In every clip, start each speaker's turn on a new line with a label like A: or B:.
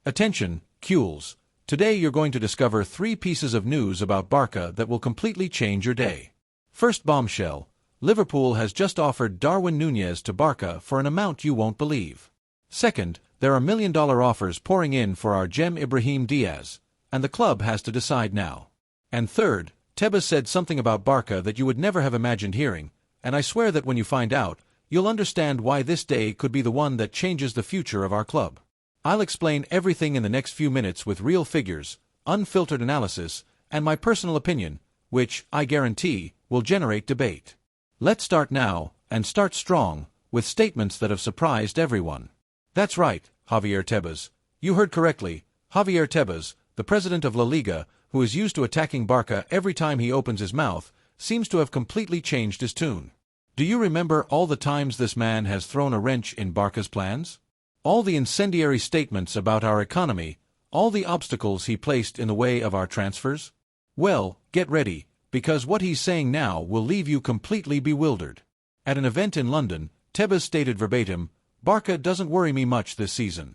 A: Attention, Cules. Today you're going to discover 3 pieces of news about Barça that will completely change your day. First bombshell. Liverpool has just offered Darwin Nunez to Barça for an amount you won't believe. Second, there are $1 million offers pouring in for our gem Ibrahim Diaz, and the club has to decide now. And third, Tebas said something about Barça that you would never have imagined hearing, and I swear that when you find out, you'll understand why this day could be the one that changes the future of our club. I'll explain everything in the next few minutes with real figures, unfiltered analysis, and my personal opinion, which, I guarantee, will generate debate. Let's start now, and start strong, with statements that have surprised everyone. That's right, Javier Tebas. You heard correctly. Javier Tebas, the president of La Liga, who is used to attacking Barça every time he opens his mouth, seems to have completely changed his tune. Do you remember all the times this man has thrown a wrench in Barça's plans? All the incendiary statements about our economy, all the obstacles he placed in the way of our transfers? Well, get ready, because what he's saying now will leave you completely bewildered. At an event in London, Tebas stated verbatim, "Barça doesn't worry me much this season."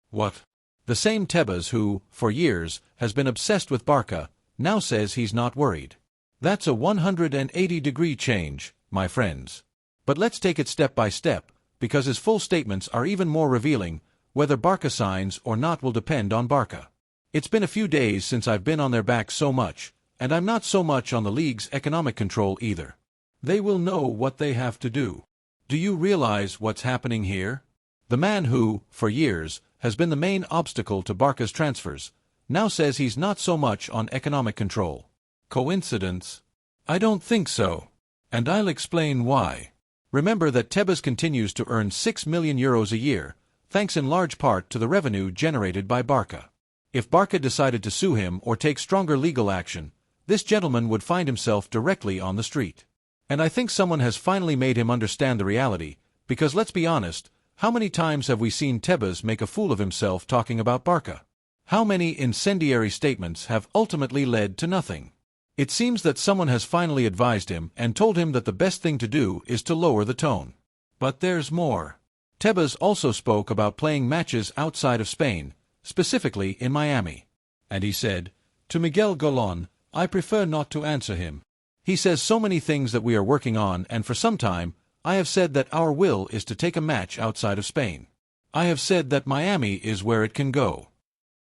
A: What? The same Tebas who, for years, has been obsessed with Barça, now says he's not worried. That's a 180-degree change, my friends. But let's take it step by step, because his full statements are even more revealing. Whether Barça signs or not will depend on Barça. It's been a few days since I've been on their back so much, and I'm not so much on the league's economic control either. They will know what they have to do. Do you realize what's happening here? The man who, for years, has been the main obstacle to Barça's transfers, now says he's not so much on economic control. Coincidence? I don't think so. And I'll explain why. Remember that Tebas continues to earn €6 million a year, thanks in large part to the revenue generated by Barça. If Barça decided to sue him or take stronger legal action, this gentleman would find himself directly on the street. And I think someone has finally made him understand the reality, because let's be honest, how many times have we seen Tebas make a fool of himself talking about Barça? How many incendiary statements have ultimately led to nothing? It seems that someone has finally advised him and told him that the best thing to do is to lower the tone. But there's more. Tebas also spoke about playing matches outside of Spain, specifically in Miami. And he said, to Miguel Golon, I prefer not to answer him. He says so many things that we are working on, and for some time, I have said that our will is to take a match outside of Spain. I have said that Miami is where it can go.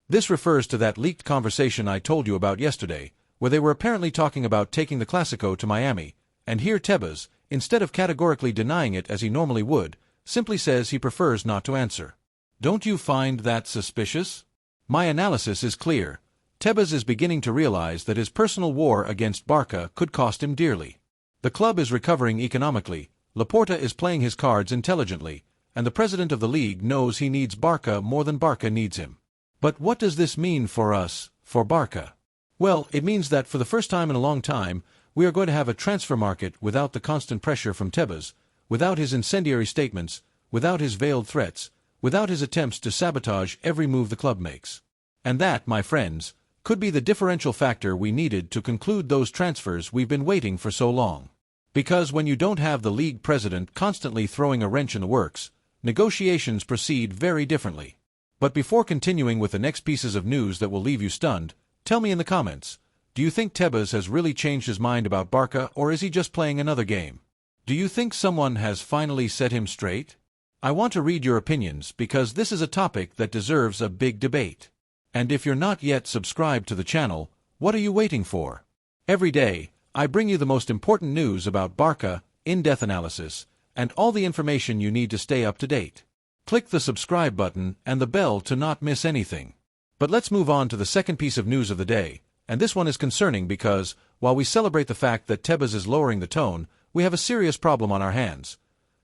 A: This refers to that leaked conversation I told you about yesterday, where they were apparently talking about taking the Clásico to Miami, and here Tebas, instead of categorically denying it as he normally would, simply says he prefers not to answer. Don't you find that suspicious? My analysis is clear. Tebas is beginning to realize that his personal war against Barça could cost him dearly. The club is recovering economically, Laporta is playing his cards intelligently, and the president of the league knows he needs Barça more than Barça needs him. But what does this mean for us, for Barça? Well, it means that for the first time in a long time, we are going to have a transfer market without the constant pressure from Tebas, without his incendiary statements, without his veiled threats, without his attempts to sabotage every move the club makes. And that, my friends, could be the differential factor we needed to conclude those transfers we've been waiting for so long. Because when you don't have the league president constantly throwing a wrench in the works, negotiations proceed very differently. But before continuing with the next pieces of news that will leave you stunned, tell me in the comments, do you think Tebas has really changed his mind about Barça, or is he just playing another game? Do you think someone has finally set him straight? I want to read your opinions because this is a topic that deserves a big debate. And if you're not yet subscribed to the channel, what are you waiting for? Every day, I bring you the most important news about Barça, in-depth analysis, and all the information you need to stay up to date. Click the subscribe button and the bell to not miss anything. But let's move on to the second piece of news of the day, and this one is concerning because, while we celebrate the fact that Tebas is lowering the tone, we have a serious problem on our hands.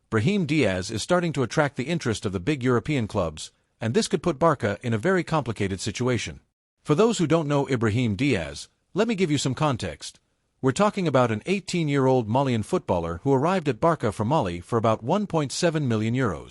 A: Ibrahim Diaz is starting to attract the interest of the big European clubs, and this could put Barça in a very complicated situation. For those who don't know Ibrahim Diaz, let me give you some context. We're talking about an 18-year-old Malian footballer who arrived at Barça from Mali for about €1.7 million.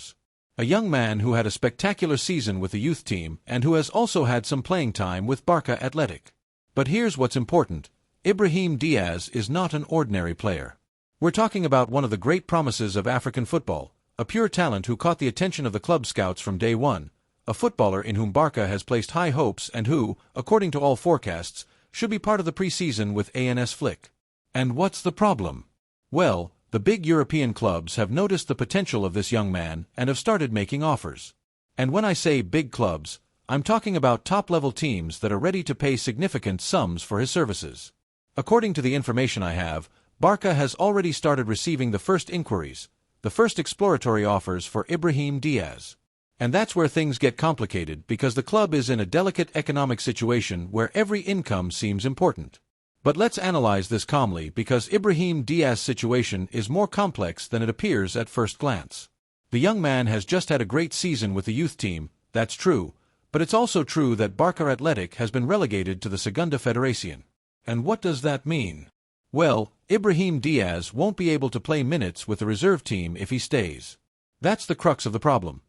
A: A young man who had a spectacular season with the youth team and who has also had some playing time with Barça Athletic. But here's what's important. Ibrahim Diaz is not an ordinary player. We're talking about one of the great promises of African football, a pure talent who caught the attention of the club scouts from day one, a footballer in whom Barça has placed high hopes and who, according to all forecasts, should be part of the pre-season with ANS Flick. And what's the problem? Well, the big European clubs have noticed the potential of this young man and have started making offers. And when I say big clubs, I'm talking about top-level teams that are ready to pay significant sums for his services. According to the information I have, Barça has already started receiving the first inquiries, the first exploratory offers for Ibrahim Diaz. And that's where things get complicated because the club is in a delicate economic situation where every income seems important. But let's analyze this calmly because Ibrahim Diaz's situation is more complex than it appears at first glance. The young man has just had a great season with the youth team, that's true, but it's also true that Barça Athletic has been relegated to the Segunda Federación. And what does that mean? Well, Ibrahim Diaz won't be able to play minutes with the reserve team if he stays. That's the crux of the problem.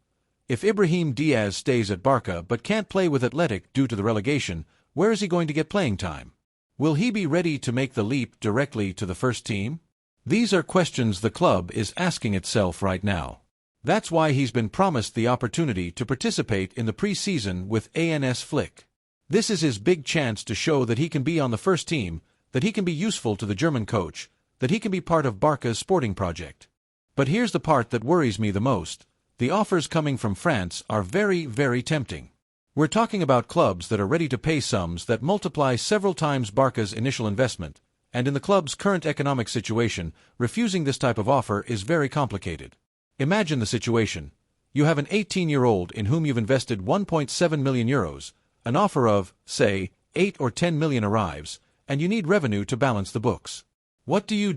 A: If Ibrahim Diaz stays at Barça but can't play with Athletic due to the relegation, where is he going to get playing time? Will he be ready to make the leap directly to the first team? These are questions the club is asking itself right now. That's why he's been promised the opportunity to participate in the pre-season with ANS Flick. This is his big chance to show that he can be on the first team, that he can be useful to the German coach, that he can be part of Barca's sporting project. But here's the part that worries me the most. The offers coming from France are very, very tempting. We're talking about clubs that are ready to pay sums that multiply several times Barca's initial investment, and in the club's current economic situation, refusing this type of offer is very complicated. Imagine the situation. You have an 18-year-old in whom you've invested 1.7 million euros, an offer of, say, 8 or 10 million arrives, and you need revenue to balance the books. What do?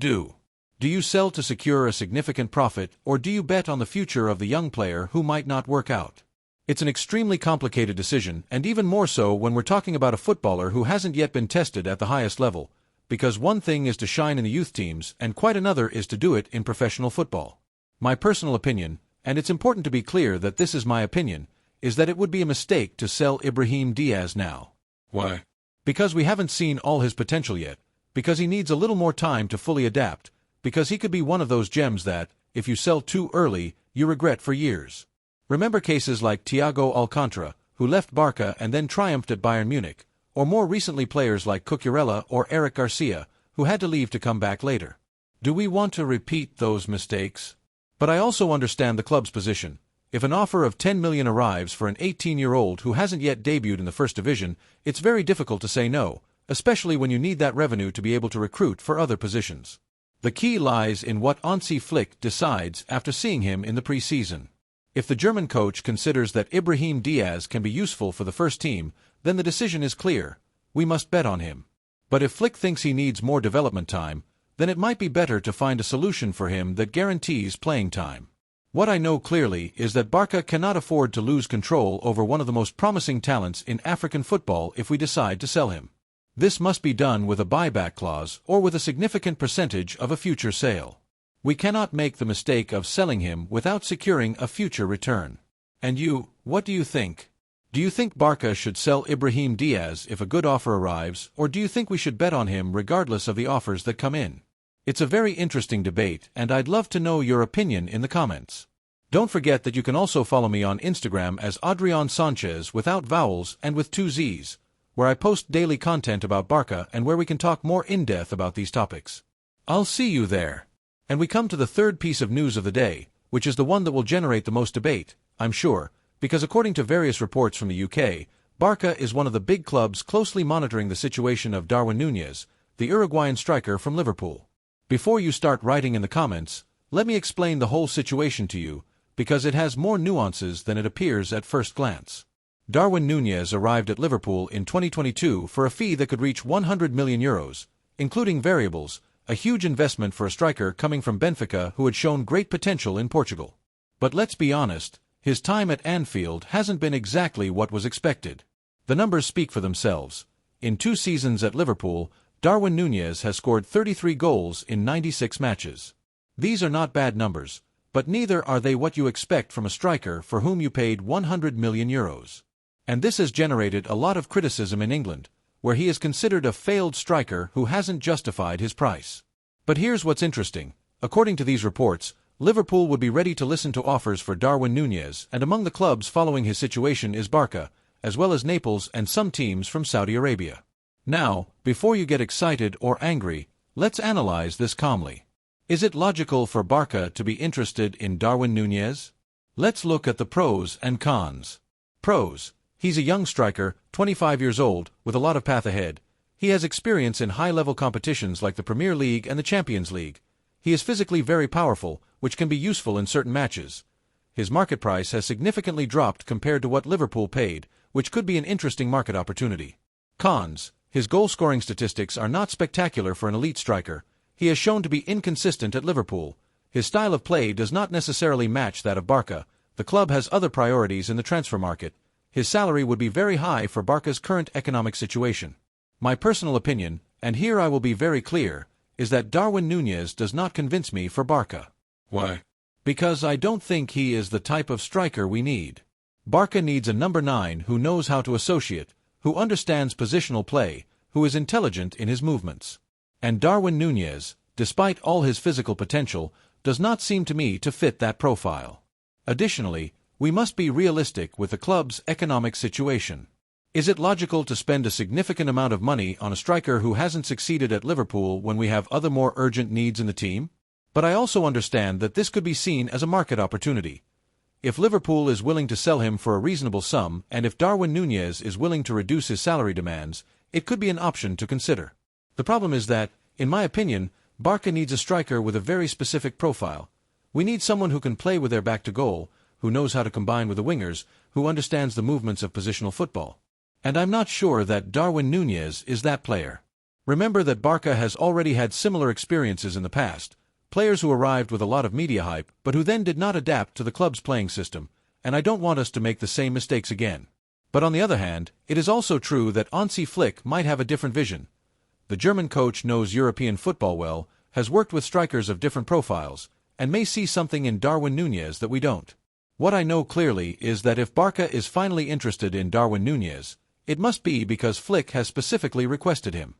A: Do you sell to secure a significant profit, or do you bet on the future of the young player who might not work out? It's an extremely complicated decision, and even more so when we're talking about a footballer who hasn't yet been tested at the highest level, because one thing is to shine in the youth teams and quite another is to do it in professional football. My personal opinion, and it's important to be clear that this is my opinion, is that it would be a mistake to sell Ibrahim Diaz now.
B: Why?
A: Because we haven't seen all his potential yet, because he needs a little more time to fully adapt, because he could be one of those gems that, if you sell too early, you regret for years. Remember cases like Thiago Alcantara, who left Barça and then triumphed at Bayern Munich, or more recently players like Cucurella or Eric Garcia, who had to leave to come back later. Do we want to repeat those mistakes? But I also understand the club's position. If an offer of 10 million arrives for an 18-year-old who hasn't yet debuted in the first division, it's very difficult to say no, especially when you need that revenue to be able to recruit for other positions. The key lies in what Hansi Flick decides after seeing him in the pre-season. If the German coach considers that Ibrahim Diaz can be useful for the first team, then the decision is clear. We must bet on him. But if Flick thinks he needs more development time, then it might be better to find a solution for him that guarantees playing time. What I know clearly is that Barça cannot afford to lose control over one of the most promising talents in African football if we decide to sell him. This must be done with a buyback clause or with a significant percentage of a future sale. We cannot make the mistake of selling him without securing a future return. And you, what do you think? Do you think Barça should sell Ibrahim Diaz if a good offer arrives, or do you think we should bet on him regardless of the offers that come in? It's a very interesting debate, and I'd love to know your opinion in the comments. Don't forget that you can also follow me on Instagram as Adrian Sanchez without vowels and with 2 Z's, where I post daily content about Barça and where we can talk more in-depth about these topics. I'll see you there. And we come to the third piece of news of the day, which is the one that will generate the most debate, I'm sure, because according to various reports from the UK, Barça is one of the big clubs closely monitoring the situation of Darwin Nunez, the Uruguayan striker from Liverpool. Before you start writing in the comments, let me explain the whole situation to you, because it has more nuances than it appears at first glance. Darwin Nunez arrived at Liverpool in 2022 for a fee that could reach 100 million euros, including variables, a huge investment for a striker coming from Benfica who had shown great potential in Portugal. But let's be honest, his time at Anfield hasn't been exactly what was expected. The numbers speak for themselves. In 2 seasons at Liverpool, Darwin Nunez has scored 33 goals in 96 matches. These are not bad numbers, but neither are they what you expect from a striker for whom you paid 100 million euros. And this has generated a lot of criticism in England, where he is considered a failed striker who hasn't justified his price. But here's what's interesting. According to these reports, Liverpool would be ready to listen to offers for Darwin Nunez, and among the clubs following his situation is Barça, as well as Naples and some teams from Saudi Arabia. Now, before you get excited or angry, let's analyze this calmly. Is it logical for Barça to be interested in Darwin Nunez? Let's look at the pros and cons. Pros. He's a young striker, 25 years old, with a lot of path ahead. He has experience in high-level competitions like the Premier League and the Champions League. He is physically very powerful, which can be useful in certain matches. His market price has significantly dropped compared to what Liverpool paid, which could be an interesting market opportunity. Cons. His goal-scoring statistics are not spectacular for an elite striker. He has shown to be inconsistent at Liverpool. His style of play does not necessarily match that of Barça. The club has other priorities in the transfer market. His salary would be very high for Barca's current economic situation. My personal opinion, and here I will be very clear, is that Darwin Nunez does not convince me for Barca.
B: Why?
A: Because I don't think he is the type of striker we need. Barca needs a number 9 who knows how to associate, who understands positional play, who is intelligent in his movements. And Darwin Nunez, despite all his physical potential, does not seem to me to fit that profile. Additionally, we must be realistic with the club's economic situation. Is it logical to spend a significant amount of money on a striker who hasn't succeeded at Liverpool when we have other more urgent needs in the team? But I also understand that this could be seen as a market opportunity. If Liverpool is willing to sell him for a reasonable sum, and if Darwin Nunez is willing to reduce his salary demands, it could be an option to consider. The problem is that, in my opinion, Barca needs a striker with a very specific profile. We need someone who can play with their back to goal, who knows how to combine with the wingers, who understands the movements of positional football. And I'm not sure that Darwin Nunez is that player. Remember that Barca has already had similar experiences in the past, players who arrived with a lot of media hype but who then did not adapt to the club's playing system, and I don't want us to make the same mistakes again. But on the other hand, it is also true that Hansi Flick might have a different vision. The German coach knows European football well, has worked with strikers of different profiles, and may see something in Darwin Nunez that we don't. What I know clearly is that if Barca is finally interested in Darwin Nunez, it must be because Flick has specifically requested him.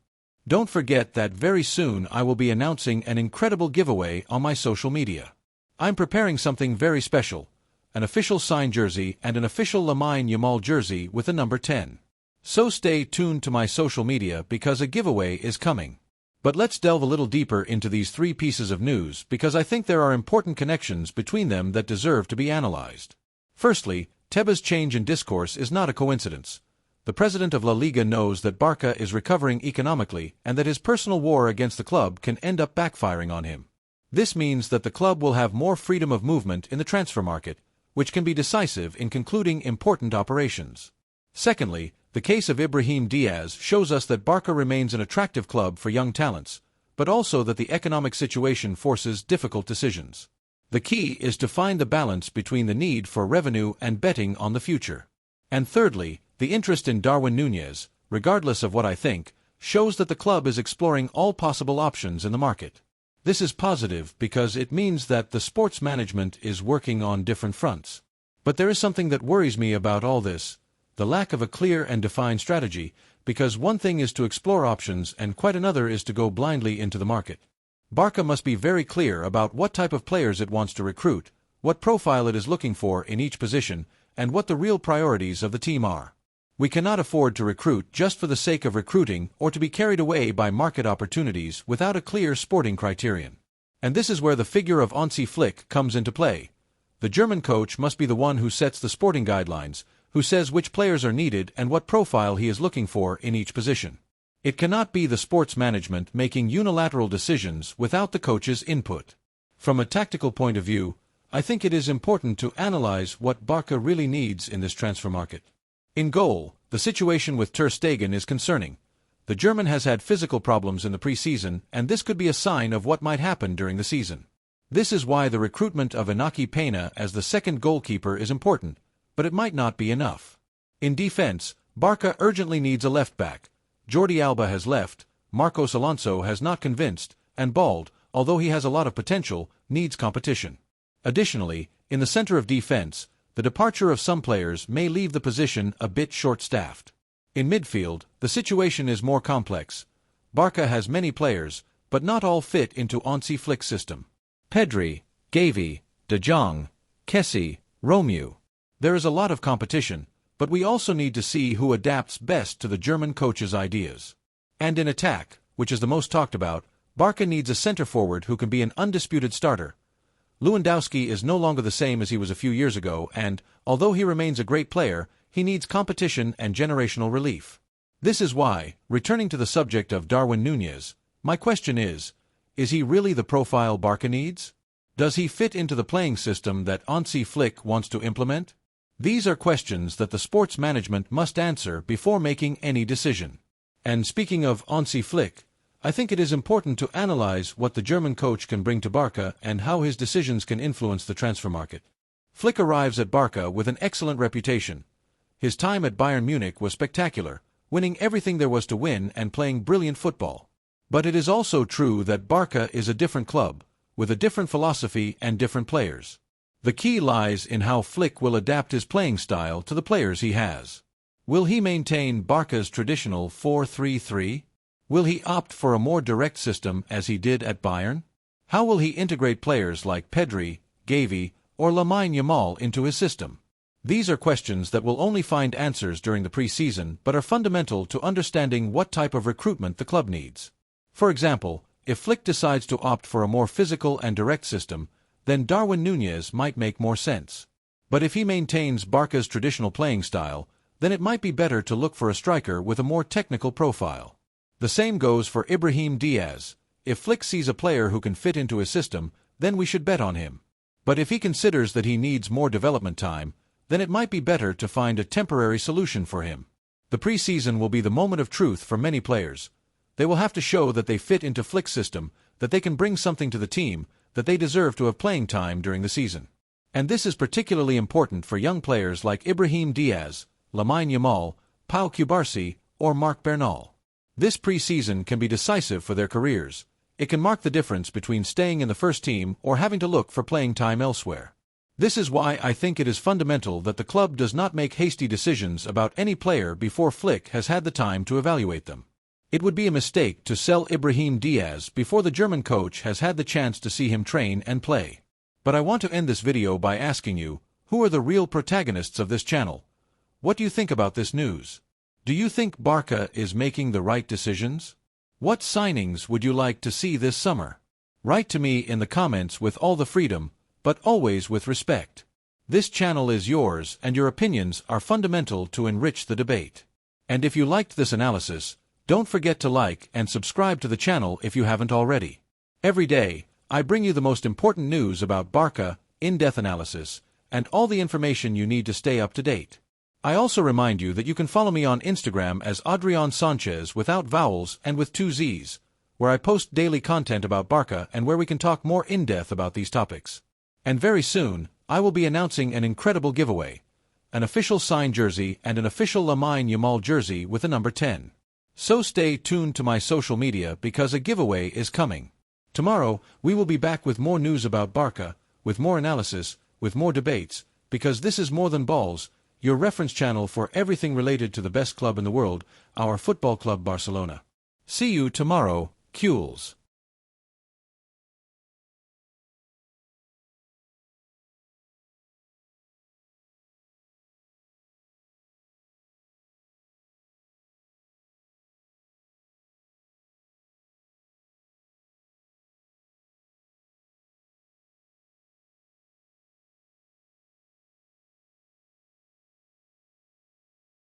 A: Don't forget that very soon I will be announcing an incredible giveaway on my social media. I'm preparing something very special, an official signed jersey and an official LAMINE YAMAL jersey with a number 10. So stay tuned to my social media because a giveaway is coming. But let's delve a little deeper into these 3 pieces of news because I think there are important connections between them that deserve to be analyzed. Firstly, Tebas' change in discourse is not a coincidence. The president of La Liga knows that Barca is recovering economically and that his personal war against the club can end up backfiring on him. This means that the club will have more freedom of movement in the transfer market, which can be decisive in concluding important operations. Secondly, the case of Ibrahim Diaz shows us that Barca remains an attractive club for young talents, but also that the economic situation forces difficult decisions. The key is to find the balance between the need for revenue and betting on the future. And thirdly, the interest in Darwin Nunez, regardless of what I think, shows that the club is exploring all possible options in the market. This is positive because it means that the sports management is working on different fronts. But there is something that worries me about all this, the lack of a clear and defined strategy, because one thing is to explore options and quite another is to go blindly into the market. Barca must be very clear about what type of players it wants to recruit, what profile it is looking for in each position, and what the real priorities of the team are. We cannot afford to recruit just for the sake of recruiting or to be carried away by market opportunities without a clear sporting criterion. And this is where the figure of Hansi Flick comes into play. The German coach must be the one who sets the sporting guidelines, who says which players are needed and what profile he is looking for in each position. It cannot be the sports management making unilateral decisions without the coach's input. From a tactical point of view, I think it is important to analyze what Barca really needs in this transfer market. In goal, the situation with Ter Stegen is concerning. The German has had physical problems in the pre-season, and this could be a sign of what might happen during the season. This is why the recruitment of Inaki Peña as the second goalkeeper is important, but it might not be enough. In defense, Barca urgently needs a left-back. Jordi Alba has left, Marcos Alonso has not convinced, and Bald, although he has a lot of potential, needs competition. Additionally, in the center of defense, the departure of some players may leave the position a bit short-staffed. In midfield, the situation is more complex. Barca has many players, but not all fit into Hansi Flick's system. PEDRI, GAVI, De Jong, Kessie, Romeu. There is a lot of competition, but we also need to see who adapts best to the German coach's ideas. And in attack, which is the most talked about, Barca needs a centre-forward who can be an undisputed starter. Lewandowski is no longer the same as he was a few years ago and, although he remains a great player, he needs competition and generational relief. This is why, returning to the subject of Darwin Nunez, my question is he really the profile Barca needs? Does he fit into the playing system that Hansi Flick wants to implement? These are questions that the sports management must answer before making any decision. And speaking of Hansi Flick, I think it is important to analyze what the German coach can bring to Barca and how his decisions can influence the transfer market. Flick arrives at Barca with an excellent reputation. His time at Bayern Munich was spectacular, winning everything there was to win and playing brilliant football. But it is also true that Barca is a different club, with a different philosophy and different players. The key lies in how Flick will adapt his playing style to the players he has. Will he maintain Barca's traditional 4-3-3? Will he opt for a more direct system as he did at Bayern? How will he integrate players like PEDRI, GAVI, or LAMINE YAMAL into his system? These are questions that will only find answers during the pre-season but are fundamental to understanding what type of recruitment the club needs. For example, if Flick decides to opt for a more physical and direct system, then Darwin Nunez might make more sense. But if he maintains Barca's traditional playing style, then it might be better to look for a striker with a more technical profile. The same goes for Ibrahim Diaz. If Flick sees a player who can fit into his system, then we should bet on him. But if he considers that he needs more development time, then it might be better to find a temporary solution for him. The pre-season will be the moment of truth for many players. They will have to show that they fit into Flick's system, that they can bring something to the team, that they deserve to have playing time during the season. And this is particularly important for young players like Ibrahim Diaz, LAMINE YAMAL, Pau Cubarsí, or Marc Bernal. This pre-season can be decisive for their careers. It can mark the difference between staying in the first team or having to look for playing time elsewhere. This is why I think it is fundamental that the club does not make hasty decisions about any player before Flick has had the time to evaluate them. It would be a mistake to sell Ibrahim Diaz before the German coach has had the chance to see him train and play. But I want to end this video by asking you, who are the real protagonists of this channel? What do you think about this news? Do you think Barca is making the right decisions? What signings would you like to see this summer? Write to me in the comments with all the freedom, but always with respect. This channel is yours and your opinions are fundamental to enrich the debate. And if you liked this analysis, don't forget to like and subscribe to the channel if you haven't already. Every day, I bring you the most important news about Barca, in-depth analysis, and all the information you need to stay up to date. I also remind you that you can follow me on Instagram as Adrian Sanchez without vowels and with 2 Z's, where I post daily content about Barca and where we can talk more in-depth about these topics. And very soon, I will be announcing an incredible giveaway, an official signed jersey and an official LAMINE YAMAL jersey with the number 10. So stay tuned to my social media because a giveaway is coming. Tomorrow, we will be back with more news about Barca, with more analysis, with more debates, because this is More Than Balls, your reference channel for everything related to the best club in the world, our football club Barcelona. See you tomorrow, Cules.